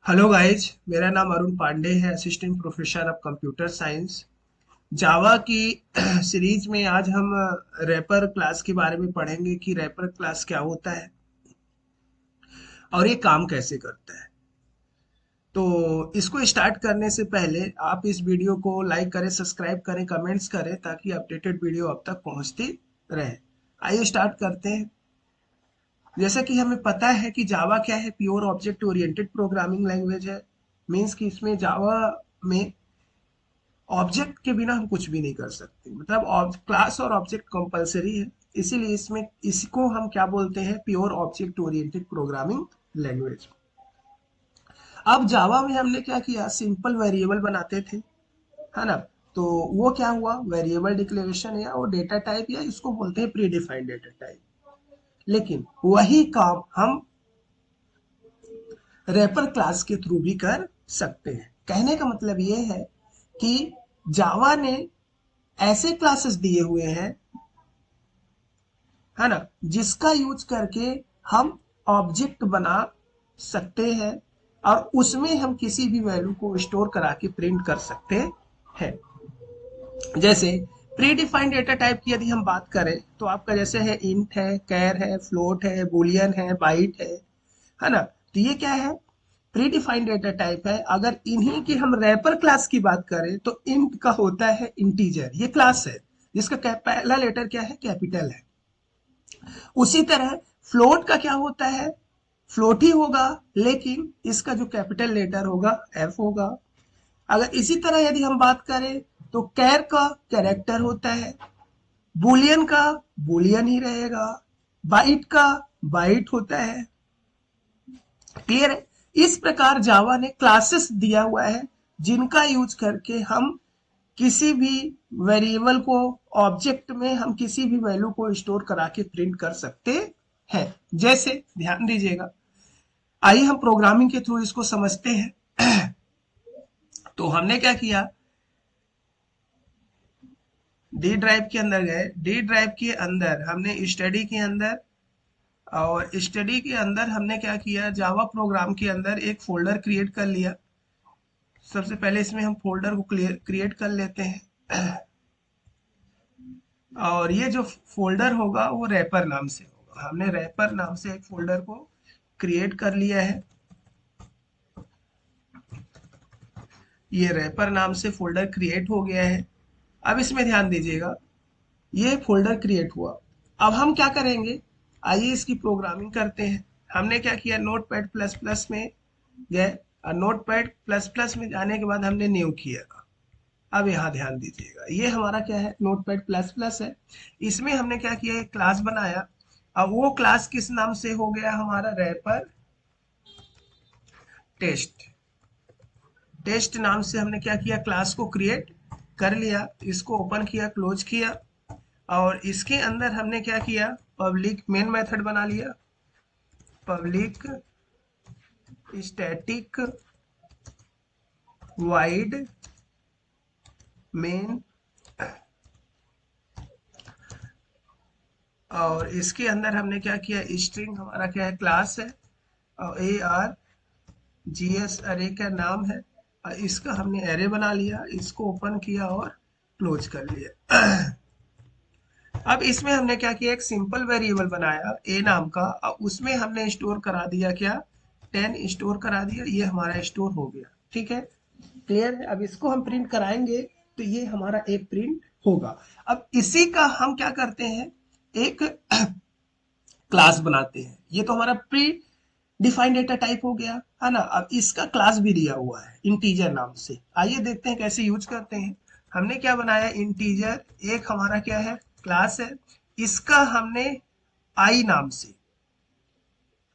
Hello guys, मेरा नाम अरुण पांडे है, assistant professor of computer science. Java की सीरीज में आज हम रैपर क्लास के बारे में पढ़ेंगे कि रैपर क्लास क्या होता है और ये काम कैसे करता है। तो इसको स्टार्ट करने से पहले आप इस वीडियो को लाइक करें, सब्सक्राइब करें, कमेंट्स करें ताकि अपडेटेड वीडियो आप तक पहुंचती रहे। आइए स्टार्ट करते हैं। जैसा कि हमें पता है कि जावा क्या है, pure object oriented programming language है। मीन्स कि इसमें जावा में ऑब्जेक्ट के बिना हम कुछ भी नहीं कर सकते, मतलब क्लास और ऑब्जेक्ट कंपलसरी है। इसीलिए इसमें इसको हम क्या बोलते हैं, pure object oriented programming language. अब जावा में हमने क्या किया, सिंपल वेरिएबल बनाते थे, है ना। तो वो क्या हुआ, वेरिएबल डिक्लेरेशन या वो डेटा टाइप, या इसको बोलते हैं प्री डिफाइंड डेटा टाइप। लेकिन वही काम हम रैपर क्लास के थ्रू भी कर सकते हैं। कहने का मतलब ये है कि जावा ने ऐसे क्लासेस दिए हुए हैं, है ना, जिसका यूज करके हम ऑब्जेक्ट बना सकते हैं और उसमें हम किसी भी वैल्यू को स्टोर करा के प्रिंट कर सकते हैं। जैसे प्री डिफाइंड डेटा टाइप की यदि हम बात करें तो आपका जैसे है इंट है, कैर है, फ्लोट है, बुलियन है, बाइट है ना। तो ये क्या है, प्री डिफाइंड डेटा टाइप है। अगर इन्हीं की हम रैपर क्लास की बात करें तो इंट का होता है इंटीजर, ये क्लास है जिसका पहला लेटर क्या है, कैपिटल है। उसी तरह फ्लोट का क्या होता है, फ्लोट ही होगा, लेकिन इसका जो कैपिटल लेटर होगा एफ होगा। अगर इसी तरह यदि हम बात करें तो कैर का कैरेक्टर होता है, बुलियन का बुलियन ही रहेगा, बाइट का बाइट होता है। क्लियर है। इस प्रकार जावा ने क्लासेस दिया हुआ है जिनका यूज करके हम किसी भी वेरिएबल को, ऑब्जेक्ट में हम किसी भी वैल्यू को स्टोर करा के प्रिंट कर सकते हैं। जैसे ध्यान दीजिएगा, आइए हम प्रोग्रामिंग के थ्रू इसको समझते हैं। तो हमने क्या किया, डी ड्राइव के अंदर गए, डी ड्राइव के अंदर हमने स्टडी के अंदर, और स्टडी के अंदर हमने क्या किया, जावा प्रोग्राम के अंदर एक फोल्डर क्रिएट कर लिया। सबसे पहले इसमें हम फोल्डर को क्रिएट कर लेते हैं, और ये जो फोल्डर होगा वो रैपर नाम से होगा। हमने रैपर नाम से एक फोल्डर को क्रिएट कर लिया है। ये रैपर नाम से फोल्डर क्रिएट हो गया है। अब इसमें ध्यान दीजिएगा, ये फोल्डर क्रिएट हुआ। अब हम क्या करेंगे, आइए इसकी प्रोग्रामिंग करते हैं। हमने क्या किया, नोट पैड प्लस प्लस में गए, और नोट पैड प्लस प्लस में जाने के बाद हमने न्यू किया। अब यहाँ ध्यान दीजिएगा, ये हमारा क्या है, नोट पैड प्लस प्लस है। इसमें हमने क्या किया, एक क्लास बनाया। अब वो क्लास किस नाम से हो गया हमारा, रैपर टेस्ट। टेस्ट नाम से हमने क्या किया, क्लास को क्रिएट कर लिया, इसको ओपन किया, क्लोज किया, और इसके अंदर हमने क्या किया, पब्लिक मेन मेथड बना लिया, पब्लिक स्टैटिक वाइड मेन। और इसके अंदर हमने क्या किया, स्ट्रिंग हमारा क्या है, क्लास है, और ए आर जी एस अरे का नाम है। और इसका हमने एरे बना लिया, इसको ओपन किया और क्लोज कर लिया। अब इसमें हमने क्या किया, एक सिंपल वेरिएबल बनाया ए नाम का, और उसमें हमने स्टोर करा दिया क्या, 10 स्टोर करा दिया। ये हमारा स्टोर हो गया, ठीक है, क्लियर है। अब इसको हम प्रिंट कराएंगे तो ये हमारा एक प्रिंट होगा। अब इसी का हम क्या करते हैं, एक क्लास बनाते हैं। ये तो हमारा प्री डिफाइंड डेटा टाइप हो गया, है ना। अब इसका क्लास भी दिया हुआ है इंटीजर नाम से। आइए देखते हैं कैसे यूज करते हैं। हमने क्या बनाया, इंटीजर एक हमारा क्या है, क्लास है। इसका हमने आई नाम से,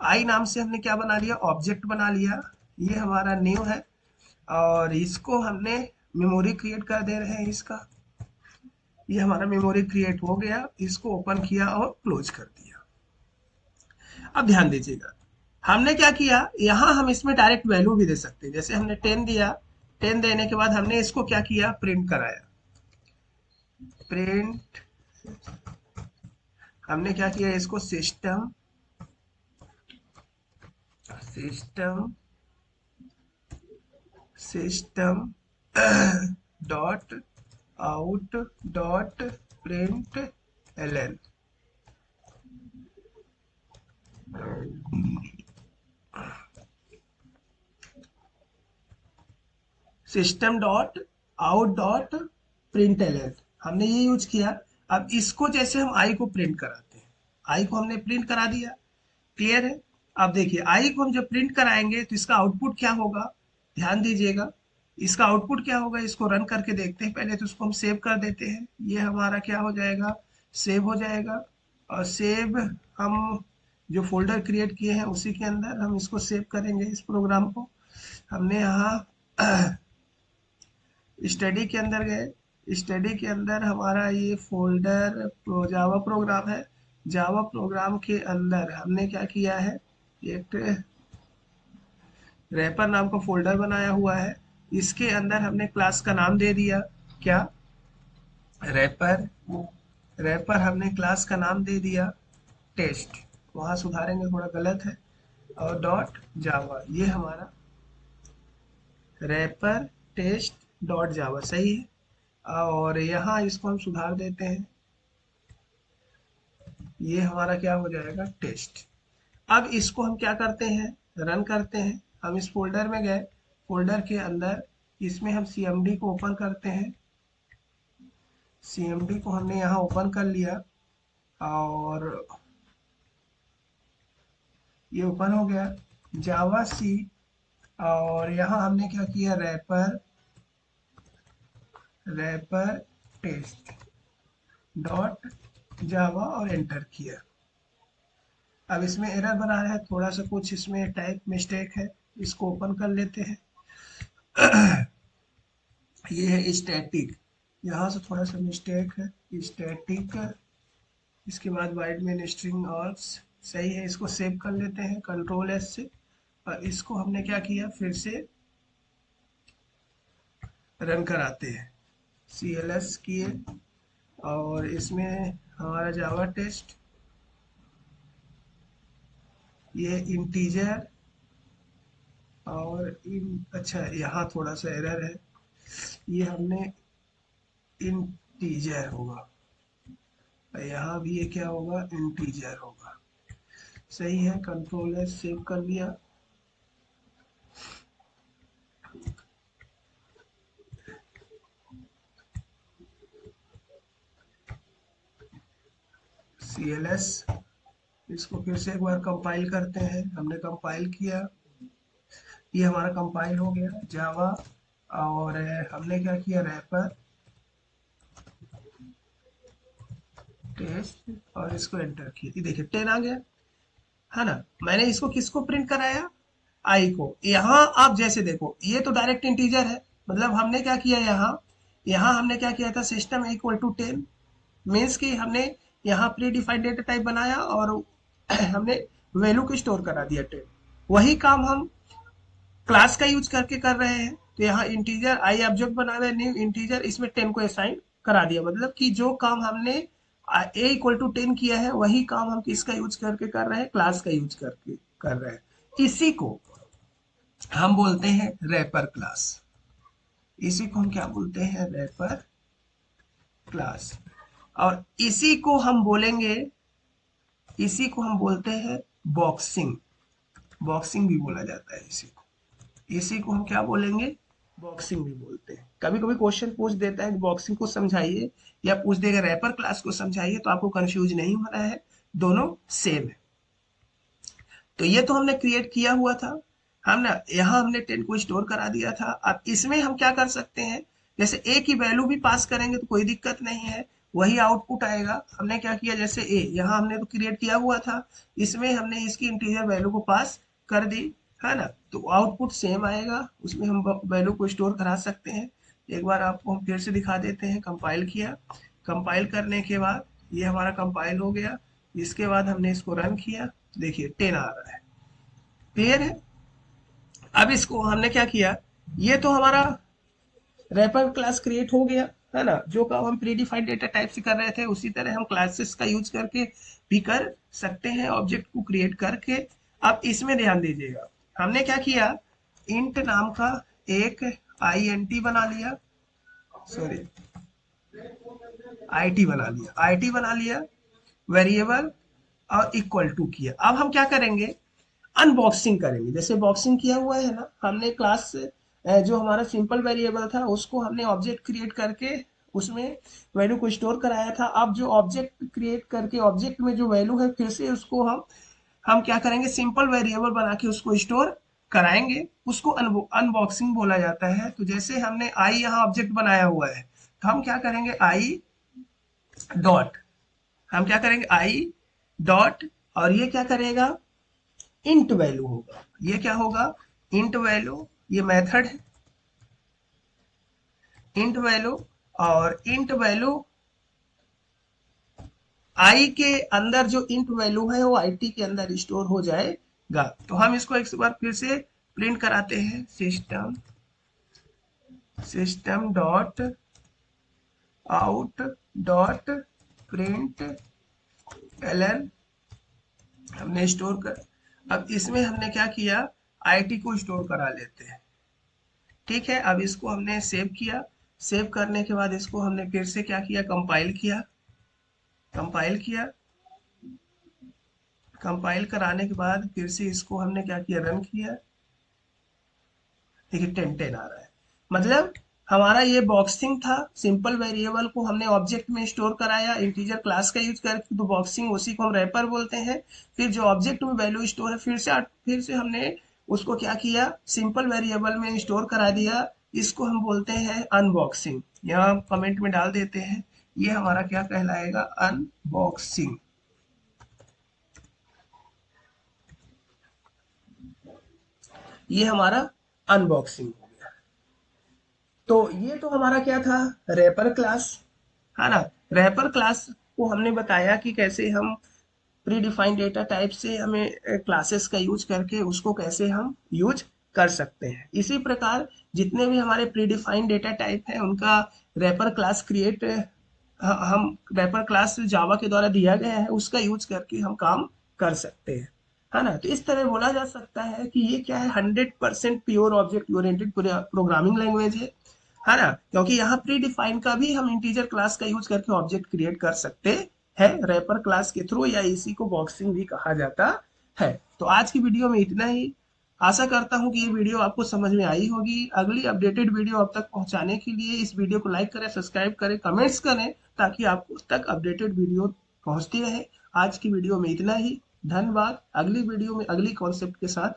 आई नाम से हमने क्या बना लिया, ऑब्जेक्ट बना लिया। ये हमारा न्यू है, और इसको हमने मेमोरी क्रिएट कर दे रहे हैं इसका। ये हमारा मेमोरी क्रिएट हो गया, इसको ओपन किया और क्लोज कर दिया। अब ध्यान दीजिएगा, हमने क्या किया, यहाँ हम इसमें डायरेक्ट वैल्यू भी दे सकते हैं। जैसे हमने 10 दिया, 10 देने के बाद हमने इसको क्या किया, प्रिंट कराया। प्रिंट, हमने क्या किया, इसको system system system dot out dot print L. System dot out dot print L हमने ये यूज किया। अब इसको जैसे हम आई को प्रिंट कराते हैं, आई को हमने प्रिंट करा दिया, क्लियर है। अब देखिए आई को हम जब प्रिंट कराएंगे तो इसका आउटपुट क्या होगा, ध्यान दीजिएगा। इसका आउटपुट क्या होगा, इसको रन करके देखते हैं पहले। तो इसको हम सेव कर देते हैं, ये हमारा क्या हो जाएगा, सेव हो जाएगा। और सेव हम जो फोल्डर क्रिएट किए हैं उसी के अंदर हम इसको सेव करेंगे। इस प्रोग्राम को हमने यहाँ स्टडी के अंदर गए, स्टडी के अंदर हमारा ये फोल्डर जावा प्रोग्राम है। जावा प्रोग्राम के अंदर हमने क्या किया है, एक रैपर नाम का फोल्डर बनाया हुआ है। इसके अंदर हमने क्लास का नाम दे दिया, क्या, रैपर। रैपर हमने क्लास का नाम दे दिया टेस्ट, वहां सुधारेंगे, थोड़ा गलत है। और डॉट जावा, ये हमारा रैपर टेस्ट डॉट जावा सही है। और यहाँ इसको हम सुधार देते हैं, ये हमारा क्या हो जाएगा, टेस्ट। अब इसको हम क्या करते हैं, रन करते हैं। हम इस फोल्डर में गए, फोल्डर के अंदर इसमें हम cmd को ओपन करते हैं। cmd को हमने यहाँ ओपन कर लिया और ये ओपन हो गया, जावा सी। और यहाँ हमने क्या किया, wrapper wrapper test dot Java और एंटर किया। अब इसमें एरर बना रहा है, थोड़ा सा कुछ इसमें टाइप मिस्टेक है, इसको ओपन कर लेते हैं। ये है स्टैटिक, यहाँ से थोड़ा सा मिस्टेक है, स्टैटिक। इसके बाद वाइड मेन स्ट्रिंग और सही है, इसको सेव कर लेते हैं कंट्रोल एस से। और इसको हमने क्या किया, फिर से रन कराते हैं, CLS किए। और इसमें हमारा जावा टेस्ट, ये इंटीजर और अच्छा यहाँ थोड़ा सा एरर है, ये हमने इंटीजर होगा, यहाँ भी ये क्या होगा, इंटीजर होगा। सही है, कंट्रोल एस सेव कर लिया। CLS, इसको फिर से एक बार कंपाइल करते हैं। हमने कंपाइल किया, ये हमारा कंपाइल हो गया जावा। और हमने क्या किया, रैपर टेस्ट और इसको एंटर किया, ये देखिए 10 आ गया है ना। मैंने इसको किसको प्रिंट कराया, आई को। यहाँ आप जैसे देखो, ये तो डायरेक्ट इंटीजर है, मतलब हमने क्या किया, यहाँ यहाँ हमने क्या किया था, सिस्टम इक्वल टू 10 मीन्स कि हमने यहाँ प्री डिफाइंड डेटा टाइप बनाया और हमने वैल्यू को स्टोर करा दिया 10। वही काम हम क्लास का यूज करके कर रहे हैं। तो यहाँ इंटीजर आई ऑब्जेक्ट बना रहे, न्यू इंटीजर, इसमें 10 को असाइन करा दिया। मतलब कि जो काम हमने ए इक्वल टू 10 किया है, वही काम हम किसका यूज करके कर रहे हैं, क्लास का यूज करके कर रहे हैं। इसी को हम बोलते हैं रैपर क्लास। इसी को हम क्या बोलते हैं, रैपर क्लास। और इसी को हम बोलेंगे, इसी को हम बोलते हैं बॉक्सिंग। बॉक्सिंग भी बोला जाता है इसी को। इसी को हम क्या बोलेंगे, बॉक्सिंग भी बोलते हैं। कभी कभी क्वेश्चन पूछ देता है कि बॉक्सिंग को समझाइए, या पूछ देगा रैपर क्लास को समझाइए, तो आपको कंफ्यूज नहीं होना है, दोनों सेम है। तो ये तो हमने क्रिएट किया हुआ था, हम ना यहाँ हमने 10 को स्टोर करा दिया था। अब इसमें हम क्या कर सकते हैं, जैसे ए की वैल्यू भी पास करेंगे तो कोई दिक्कत नहीं है, वही आउटपुट आएगा। हमने क्या किया, जैसे ए यहाँ हमने तो क्रिएट किया हुआ था, इसमें हमने इसकी इंटीजर वैल्यू को पास कर दी, है ना, तो आउटपुट सेम आएगा। उसमें हम वैल्यू को स्टोर करा सकते हैं। एक बार आपको हम फिर से दिखा देते हैं, कंपाइल किया, कंपाइल करने के बाद ये हमारा कंपाइल हो गया। इसके बाद हमने इसको रन किया, देखिए 10 आ रहा है, क्लियर है। अब इसको हमने क्या किया, ये तो हमारा रैपर क्लास क्रिएट हो गया, है ना। जो काम हम प्री डिफाइंड डेटा टाइप से कर रहे थे, उसी तरह हम क्लासेस का यूज करके भी कर सकते हैं, ऑब्जेक्ट को क्रिएट करके। अब इसमें ध्यान दीजिएगा, हमने क्या किया, इंट नाम का एक INT बना लिया, सॉरी IT बना लिया, IT बना लिया वेरिएबल और इक्वल टू किया। अब हम क्या करेंगे, अनबॉक्सिंग करेंगे। जैसे बॉक्सिंग किया हुआ है ना, हमने क्लास जो हमारा सिंपल वेरिएबल था उसको हमने ऑब्जेक्ट क्रिएट करके उसमें वैल्यू को स्टोर कराया था। अब जो ऑब्जेक्ट क्रिएट करके ऑब्जेक्ट में जो वैल्यू है फिर से उसको हम क्या करेंगे, सिंपल वेरिएबल बना के उसको स्टोर कराएंगे, उसको अनबॉक्सिंग बोला जाता है। तो जैसे हमने आई यहाँ ऑब्जेक्ट बनाया हुआ है, तो हम क्या करेंगे, आई डॉट, हम क्या करेंगे आई डॉट, और ये क्या करेगा, इंट वैल्यू होगा। ये क्या होगा, इंट वैल्यू, ये मेथड है इंट वैल्यू। और इंट वैल्यू आई के अंदर जो इंट वैल्यू है वो आईटी के अंदर स्टोर हो जाएगा। तो हम इसको एक बार फिर से प्रिंट कराते हैं, system dot out dot print ln, हमने स्टोर कर, अब इसमें हमने क्या किया, आईटी को स्टोर करा लेते हैं। ठीक है, अब इसको हमने सेव किया, सेव करने के बाद इसको हमने फिर से क्या किया, कंपाइल किया, कंपाइल किया, कंपाइल कराने के बाद फिर से इसको हमने क्या किया, रन किया। देखिए 10 आ रहा है, मतलब हमारा ये बॉक्सिंग था। सिंपल वेरिएबल को हमने ऑब्जेक्ट में स्टोर कराया इंटीजर क्लास का यूज करके, तो बॉक्सिंग उसी को हम रैपर बोलते हैं। फिर जो ऑब्जेक्ट में वैल्यू स्टोर है फिर से हमने उसको क्या किया, सिंपल वेरिएबल में स्टोर करा दिया। इसको हम बोलते हैं अनबॉक्सिंग। यहाँ कमेंट में डाल देते हैं, ये हमारा क्या कहलाएगा, अनबॉक्सिंग। ये हमारा अनबॉक्सिंग हो गया। तो ये तो हमारा क्या था, रैपर क्लास, है ना। रैपर क्लास को हमने बताया कि कैसे हम प्री डिफाइंड डेटा टाइप से हमें क्लासेस का यूज करके उसको कैसे हम यूज कर सकते हैं। इसी प्रकार जितने भी हमारे प्री डिफाइंड डेटा टाइप हैं उनका रैपर क्लास क्रिएट, हम रैपर क्लास जावा के द्वारा दिया गया है उसका यूज करके हम काम कर सकते हैं, है ना। तो इस तरह बोला जा सकता है कि ये क्या है, 100% pure object oriented programming language है ना। क्योंकि यहाँ प्री डिफाइन का भी हम इंटीजर क्लास का यूज करके ऑब्जेक्ट क्रिएट कर सकते हैं रैपर क्लास के थ्रू, या इसी को बॉक्सिंग भी कहा जाता है। तो आज की वीडियो में इतना ही। आशा करता हूँ कि ये वीडियो आपको समझ में आई होगी। अगली अपडेटेड वीडियो आप तक पहुंचाने के लिए इस वीडियो को लाइक करें, सब्सक्राइब करें, कमेंट्स करें, ताकि आपको तक अपडेटेड वीडियो पहुंचती रहे। आज की वीडियो में इतना ही। धन्यवाद। अगली वीडियो में अगली कॉन्सेप्ट के साथ